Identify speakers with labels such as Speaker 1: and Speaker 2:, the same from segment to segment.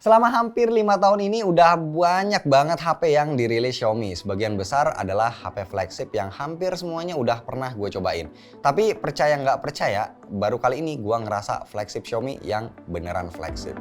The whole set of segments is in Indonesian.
Speaker 1: Selama hampir 5 tahun ini udah banyak banget HP yang dirilis Xiaomi. Sebagian besar adalah HP flagship yang hampir semuanya udah pernah gue cobain. Tapi percaya nggak percaya, baru kali ini gue ngerasa flagship Xiaomi yang beneran flagship.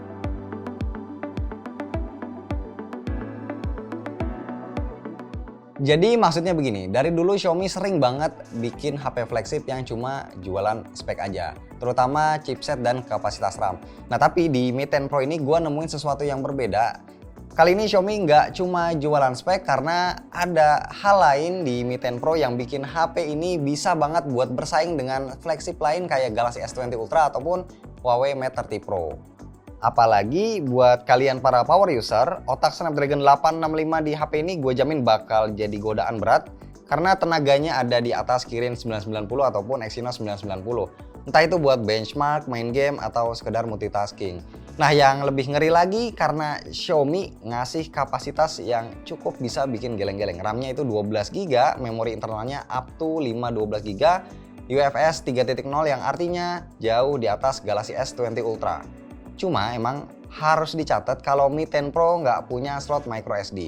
Speaker 1: Jadi maksudnya begini, dari dulu Xiaomi sering banget bikin HP flagship yang cuma jualan spek aja, terutama chipset dan kapasitas RAM. Nah tapi di Mi 10 Pro ini gue nemuin sesuatu yang berbeda. Kali ini Xiaomi nggak cuma jualan spek karena ada hal lain di Mi 10 Pro yang bikin HP ini bisa banget buat bersaing dengan flagship lain kayak Galaxy S20 Ultra ataupun Huawei Mate 30 Pro. Apalagi buat kalian para power user, otak Snapdragon 865 di HP ini gue jamin bakal jadi godaan berat karena tenaganya ada di atas Kirin 990 ataupun Exynos 990. Entah itu buat benchmark, main game, atau sekedar multitasking. Nah yang lebih ngeri lagi karena Xiaomi ngasih kapasitas yang cukup bisa bikin geleng-geleng. RAM-nya itu 12GB, memori internalnya up to 512GB, UFS 3.0 yang artinya jauh di atas Galaxy S20 Ultra. Cuma emang harus dicatat kalau Mi 10 Pro nggak punya slot microSD.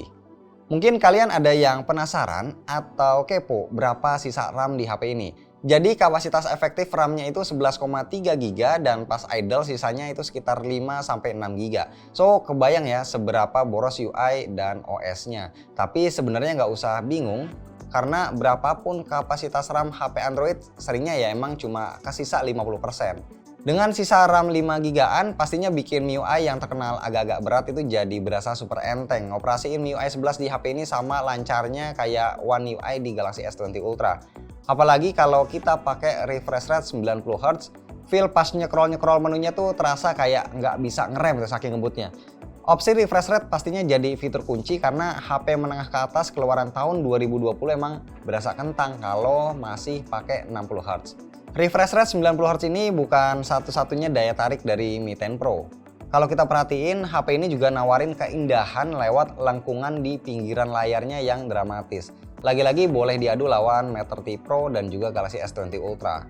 Speaker 1: Mungkin kalian ada yang penasaran atau kepo berapa sisa RAM di HP ini. Jadi kapasitas efektif RAM-nya itu 11,3GB dan pas idle sisanya itu sekitar 5-6GB. So kebayang ya seberapa boros UI dan OS-nya. Tapi sebenarnya nggak usah bingung karena berapapun kapasitas RAM HP Android seringnya ya emang cuma kesisa 50%. Dengan sisa RAM 5GB-an pastinya bikin MIUI yang terkenal agak-agak berat itu jadi berasa super enteng. Operasiin MIUI 11 di HP ini sama lancarnya kayak One UI di Galaxy S20 Ultra. Apalagi kalau kita pakai refresh rate 90Hz, feel pas nyekrol-nyekrol menunya tuh terasa kayak nggak bisa ngerem tuh saking ngebutnya. Opsi refresh rate pastinya jadi fitur kunci karena HP menengah ke atas keluaran tahun 2020 emang berasa kentang kalau masih pakai 60Hz. Refresh rate 90Hz ini bukan satu-satunya daya tarik dari Mi 10 Pro. Kalau kita perhatiin, HP ini juga nawarin keindahan lewat lengkungan di pinggiran layarnya yang dramatis. Lagi-lagi boleh diadu lawan Mate 30 Pro dan juga Galaxy S20 Ultra.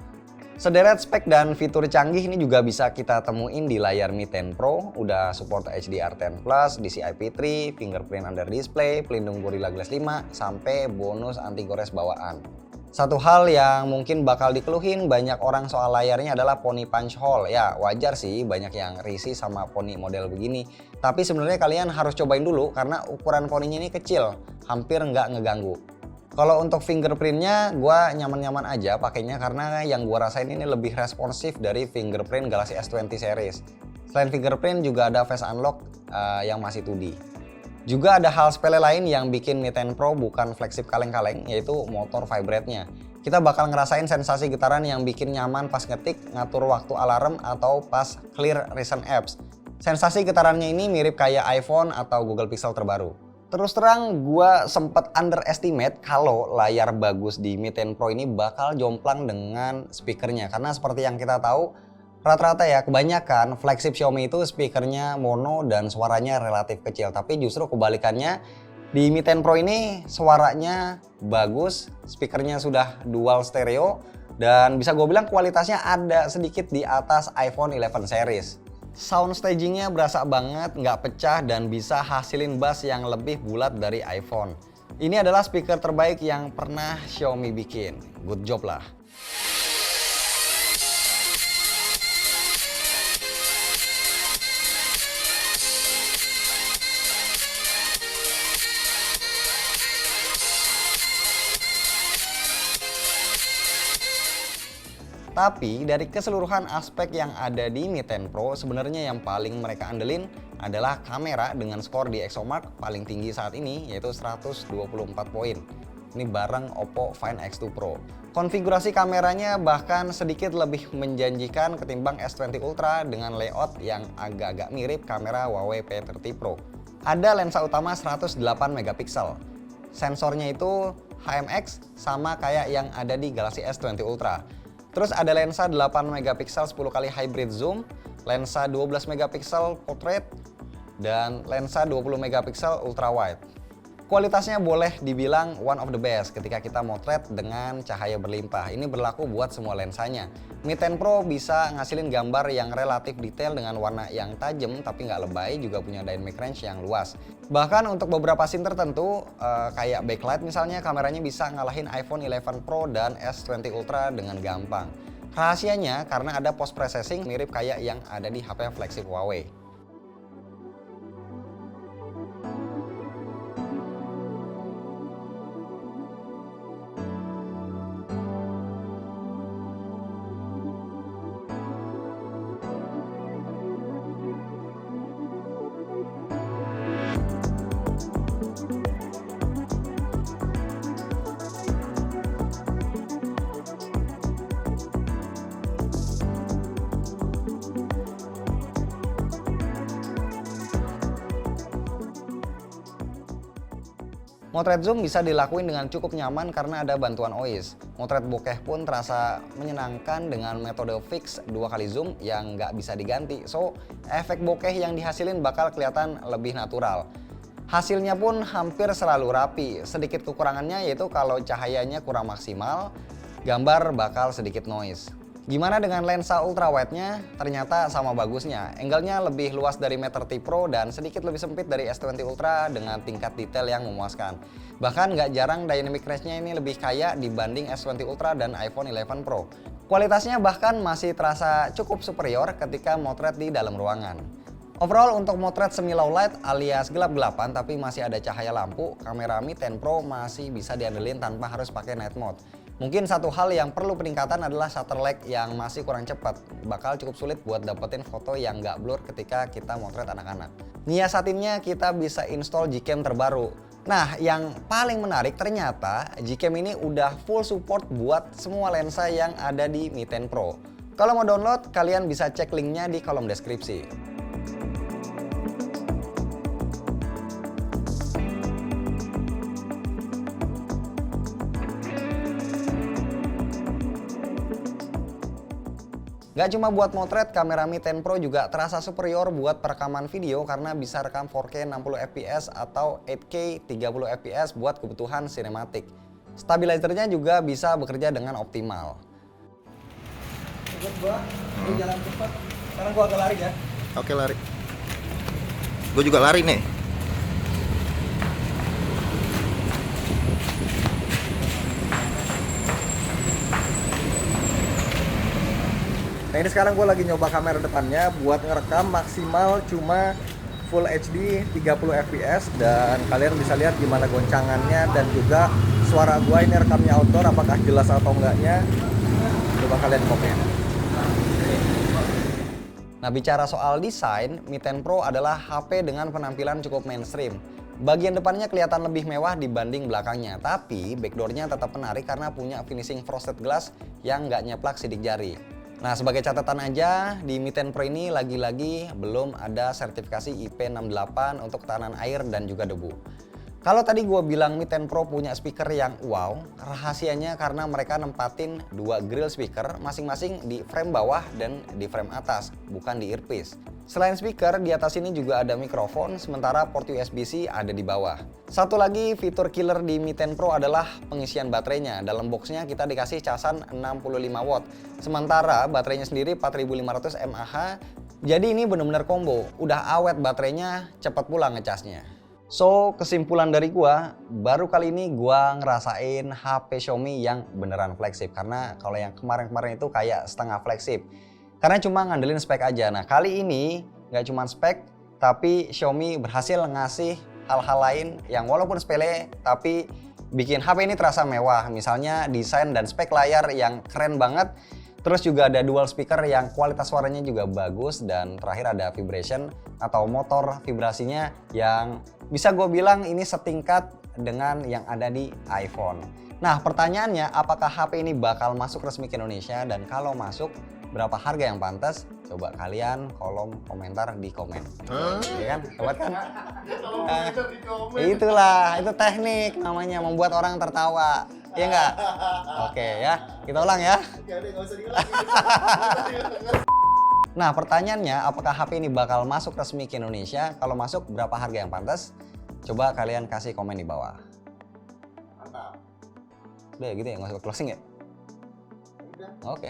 Speaker 1: Sederet spek dan fitur canggih ini juga bisa kita temuin di layar Mi 10 Pro. Udah support HDR10+, DCI-P3, fingerprint under display, pelindung Gorilla Glass 5, sampai bonus anti gores bawaan. Satu hal yang mungkin bakal dikeluhin banyak orang soal layarnya adalah poni punch hole. Ya wajar sih banyak yang risih sama poni model begini. Tapi sebenarnya kalian harus cobain dulu karena ukuran poninya ini kecil, hampir nggak ngeganggu. Kalau untuk fingerprintnya gue nyaman-nyaman aja pakainya karena yang gue rasain ini lebih responsif dari fingerprint Galaxy S20 series. Selain fingerprint juga ada face unlock yang masih 2D. Juga ada hal sepele lain yang bikin Mi 10 Pro bukan flagship kaleng-kaleng, yaitu motor vibrate-nya. Kita bakal ngerasain sensasi getaran yang bikin nyaman pas ngetik, ngatur waktu alarm, atau pas clear recent apps. Sensasi getarannya ini mirip kayak iPhone atau Google Pixel terbaru. Terus terang, gue sempet underestimate kalau layar bagus di Mi 10 Pro ini bakal jomplang dengan speakernya. Karena seperti yang kita tahu, rata-rata ya kebanyakan flagship Xiaomi itu speakernya mono dan suaranya relatif kecil. Tapi justru kebalikannya di Mi 10 Pro ini suaranya bagus, speakernya sudah dual stereo dan bisa gue bilang kualitasnya ada sedikit di atas iPhone 11 series. Sound stagingnya berasa banget, nggak pecah dan bisa hasilin bass yang lebih bulat dari iPhone. Ini adalah speaker terbaik yang pernah Xiaomi bikin. Good job lah. Tapi dari keseluruhan aspek yang ada di Mi 10 Pro, sebenarnya yang paling mereka andelin adalah kamera dengan skor di ExoMark paling tinggi saat ini yaitu 124 poin. Ini bareng Oppo Find X2 Pro. Konfigurasi kameranya bahkan sedikit lebih menjanjikan ketimbang S20 Ultra dengan layout yang agak-agak mirip kamera Huawei P30 Pro. Ada lensa utama 108 megapiksel. Sensornya itu HMX sama kayak yang ada di Galaxy S20 Ultra. Terus ada lensa 8 megapiksel 10 kali hybrid zoom, lensa 12 megapiksel portrait, dan lensa 20 megapiksel ultra wide. Kualitasnya boleh dibilang one of the best ketika kita motret dengan cahaya berlimpah. Ini berlaku buat semua lensanya. Mi 10 Pro bisa ngasilin gambar yang relatif detail dengan warna yang tajam tapi nggak lebay, juga punya dynamic range yang luas. Bahkan untuk beberapa scene tertentu kayak backlight misalnya, kameranya bisa ngalahin iPhone 11 Pro dan S20 Ultra dengan gampang. Rahasianya karena ada post processing mirip kayak yang ada di HP flagship Huawei. Motret zoom bisa dilakuin dengan cukup nyaman karena ada bantuan OIS. Motret bokeh pun terasa menyenangkan dengan metode fix 2 kali zoom yang nggak bisa diganti. So, efek bokeh yang dihasilin bakal kelihatan lebih natural. Hasilnya pun hampir selalu rapi. Sedikit kekurangannya yaitu kalau cahayanya kurang maksimal, gambar bakal sedikit noise. Gimana dengan lensa ultrawide-nya? Ternyata sama bagusnya. Angle-nya lebih luas dari Matter T Pro dan sedikit lebih sempit dari S20 Ultra dengan tingkat detail yang memuaskan. Bahkan nggak jarang dynamic range-nya ini lebih kaya dibanding S20 Ultra dan iPhone 11 Pro. Kualitasnya bahkan masih terasa cukup superior ketika motret di dalam ruangan. Overall untuk motret semi low light alias gelap-gelapan tapi masih ada cahaya lampu, kamera Mi 10 Pro masih bisa diandelin tanpa harus pakai night mode. Mungkin satu hal yang perlu peningkatan adalah shutter lag yang masih kurang cepat. Bakal cukup sulit buat dapetin foto yang nggak blur ketika kita motret anak-anak. Nyiasatinnya kita bisa install Gcam terbaru. Nah, yang paling menarik ternyata Gcam ini udah full support buat semua lensa yang ada di Mi 10 Pro. Kalau mau download, kalian bisa cek linknya di kolom deskripsi. Gak cuma buat motret, kamera Mi 10 Pro juga terasa superior buat perekaman video karena bisa rekam 4K 60 fps atau 8K 30 fps buat kebutuhan sinematik. Stabilizernya juga bisa bekerja dengan optimal. Gue jalan cepat, sekarang gue agak lari ya.
Speaker 2: Oke, lari. Gue juga lari nih.
Speaker 3: Nah ini sekarang gue lagi nyoba kamera depannya buat ngerekam maksimal cuma Full HD 30 fps dan kalian bisa lihat gimana goncangannya dan juga suara gue ini rekamnya outdoor apakah jelas atau enggaknya, coba kalian komen.
Speaker 1: Nah, bicara soal desain, Mi 10 Pro adalah HP dengan penampilan cukup mainstream. Bagian depannya kelihatan lebih mewah dibanding belakangnya, tapi backdoornya tetap menarik karena punya finishing frosted glass yang nggak nyeplak sidik jari. Nah, sebagai catatan aja, di Mi 10 Pro ini lagi-lagi belum ada sertifikasi IP68 untuk ketahanan air dan juga debu. Kalau tadi gue bilang Mi 10 Pro punya speaker yang wow, rahasianya karena mereka nempatin 2 grill speaker masing-masing di frame bawah dan di frame atas, bukan di earpiece. Selain speaker, di atas ini juga ada mikrofon, sementara port USB-C ada di bawah. Satu lagi fitur killer di Mi 10 Pro adalah pengisian baterainya. Dalam boxnya kita dikasih casan 65 watt, sementara baterainya sendiri 4500 mAh. Jadi ini benar-benar combo, udah awet baterainya, cepat pula ngecasnya. So, kesimpulan dari gua, baru kali ini gua ngerasain HP Xiaomi yang beneran flagship. Karena kalau yang kemarin-kemarin itu kayak setengah flagship. Karena cuma ngandelin spek aja. Nah, kali ini nggak cuma spek, tapi Xiaomi berhasil ngasih hal-hal lain yang walaupun sepele, tapi bikin HP ini terasa mewah. Misalnya desain dan spek layar yang keren banget. Terus juga ada dual speaker yang kualitas suaranya juga bagus. Dan terakhir ada vibration atau motor vibrasinya yang bisa gue bilang ini setingkat dengan yang ada di iPhone. Nah, pertanyaannya apakah HP ini bakal masuk resmi ke Indonesia, dan kalau masuk berapa harga yang pantas? Coba kalian kolom komentar di komen. Ya kan? Hebat kan? Nah, itulah, itu teknik namanya, membuat orang tertawa. Iya nggak? Oke ya, kita ulang ya. Nah, pertanyaannya apakah HP ini bakal masuk resmi ke Indonesia? Kalau masuk berapa harga yang pantas? Coba kalian kasih komen di bawah.
Speaker 3: Mantap.
Speaker 1: Udah gitu ya, nggak usah closing ya?
Speaker 3: Udah.
Speaker 1: Oke.